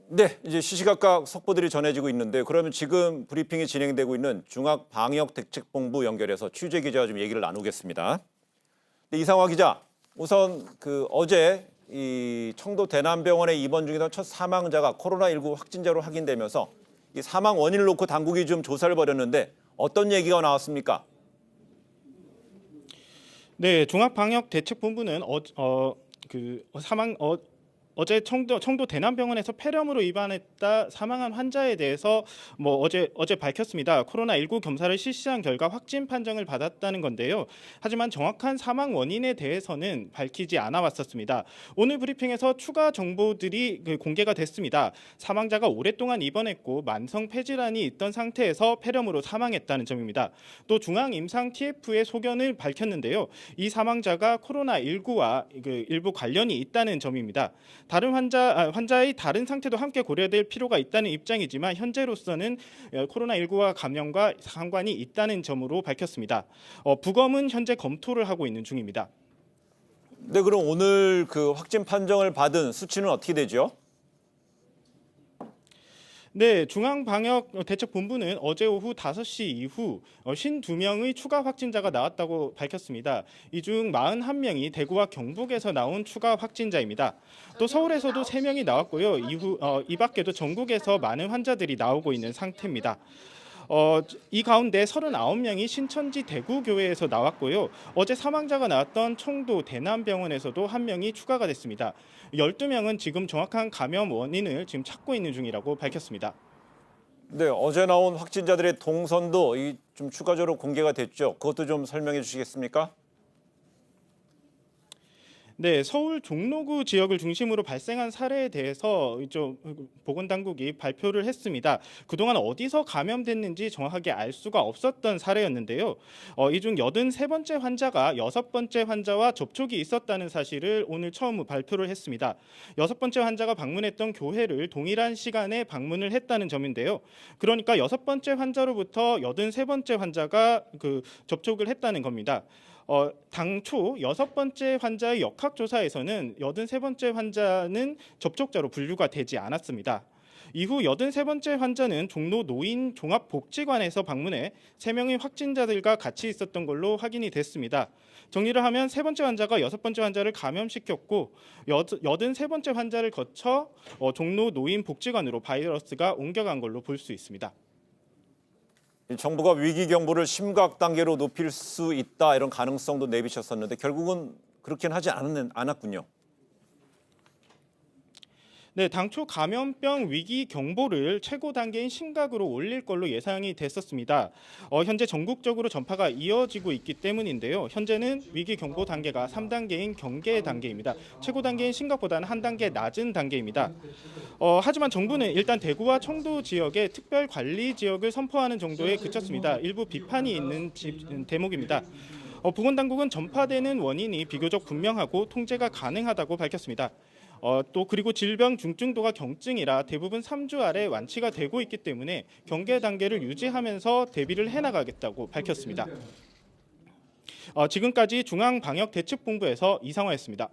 네, 이제 시시각각 속보들이 전해지고 있는데 그러면 지금 브리핑이 진행되고 있는 중앙방역대책본부 연결해서 취재 기자와 좀 얘기를 나누겠습니다. 네, 이상화 기자, 우선 어제 이 청도 대남병원에 입원 중이던 첫 사망자가 코로나19 확진자로 확인되면서 이 사망 원인을 놓고 당국이 좀 조사를 벌였는데 어떤 얘기가 나왔습니까? 네, 종합방역대책본부는 어제 청도 대남병원에서 폐렴으로 입원했다 사망한 환자에 대해서 어제 밝혔습니다. 코로나19 검사를 실시한 결과 확진 판정을 받았다는 건데요. 하지만 정확한 사망 원인에 대해서는 밝히지 않아 왔었습니다. 오늘 브리핑에서 추가 정보들이 공개가 됐습니다. 사망자가 오랫동안 입원했고 만성 폐질환이 있던 상태에서 폐렴으로 사망했다는 점입니다. 또 중앙임상 TF의 소견을 밝혔는데요. 이 사망자가 코로나19와 일부 관련이 있다는 점입니다. 다른 환자의 다른 상태도 함께 고려될 필요가 있다는 입장이지만 현재로서는 코로나19와 감염과 상관이 있다는 점으로 밝혔습니다. 부검은 현재 검토를 하고 있는 중입니다. 네, 그럼 오늘 확진 판정을 받은 수치는 어떻게 되죠? 네, 중앙방역대책본부는 어제 오후 5시 이후 52명의 추가 확진자가 나왔다고 밝혔습니다. 이 중 41명이 대구와 경북에서 나온 추가 확진자입니다. 또 서울에서도 3명이 나왔고요. 이 밖에도 전국에서 많은 환자들이 나오고 있는 상태입니다. 이 가운데 39명이 신천지 대구교회에서 나왔고요. 어제 사망자가 나왔던 청도 대남병원에서도 1명이 추가가 됐습니다. 12명은 지금 정확한 감염 원인을 지금 찾고 있는 중이라고 밝혔습니다. 네, 어제 나온 확진자들의 동선도 좀 추가적으로 공개가 됐죠. 그것도 좀 설명해 주시겠습니까? 네, 서울 종로구 지역을 중심으로 발생한 사례에 대해서 보건당국이 발표를 했습니다. 그동안 어디서 감염됐는지 정확하게 알 수가 없었던 사례였는데요. 이 중 83번째 환자가 6번째 환자와 접촉이 있었다는 사실을 오늘 처음 발표를 했습니다. 6번째 환자가 방문했던 교회를 동일한 시간에 방문을 했다는 점인데요. 그러니까 6번째 환자로부터 83번째 환자가 접촉을 했다는 겁니다. 당초 6번째 환자의 역학조사에서는 83번째 환자는 접촉자로 분류가 되지 않았습니다. 이후 83번째 환자는 종로 노인종합복지관에서 방문해 3명의 확진자들과 같이 있었던 걸로 확인이 됐습니다. 정리를 하면 3번째 환자가 6번째 환자를 감염시켰고 83번째 환자를 거쳐 종로 노인복지관으로 바이러스가 옮겨간 걸로 볼 수 있습니다. 정부가 위기 경보를 심각 단계로 높일 수 있다 이런 가능성도 내비쳤었는데 결국은 그렇게는 하지 않았군요. 네, 당초 감염병 위기 경보를 최고 단계인 심각으로 올릴 걸로 예상이 됐었습니다. 현재 전국적으로 전파가 이어지고 있기 때문인데요. 현재는 위기 경보 단계가 3단계인 경계 단계입니다. 최고 단계인 심각보다는 한 단계 낮은 단계입니다. 하지만 정부는 일단 대구와 청도 지역에 특별 관리 지역을 선포하는 정도에 그쳤습니다. 일부 비판이 있는 대목입니다. 보건당국은 전파되는 원인이 비교적 분명하고 통제가 가능하다고 밝혔습니다. 또 그리고 질병 중증도가 경증이라 대부분 3주 아래 완치가 되고 있기 때문에 경계 단계를 유지하면서 대비를 해나가겠다고 밝혔습니다. 지금까지 중앙방역대책본부에서 이상화였습니다.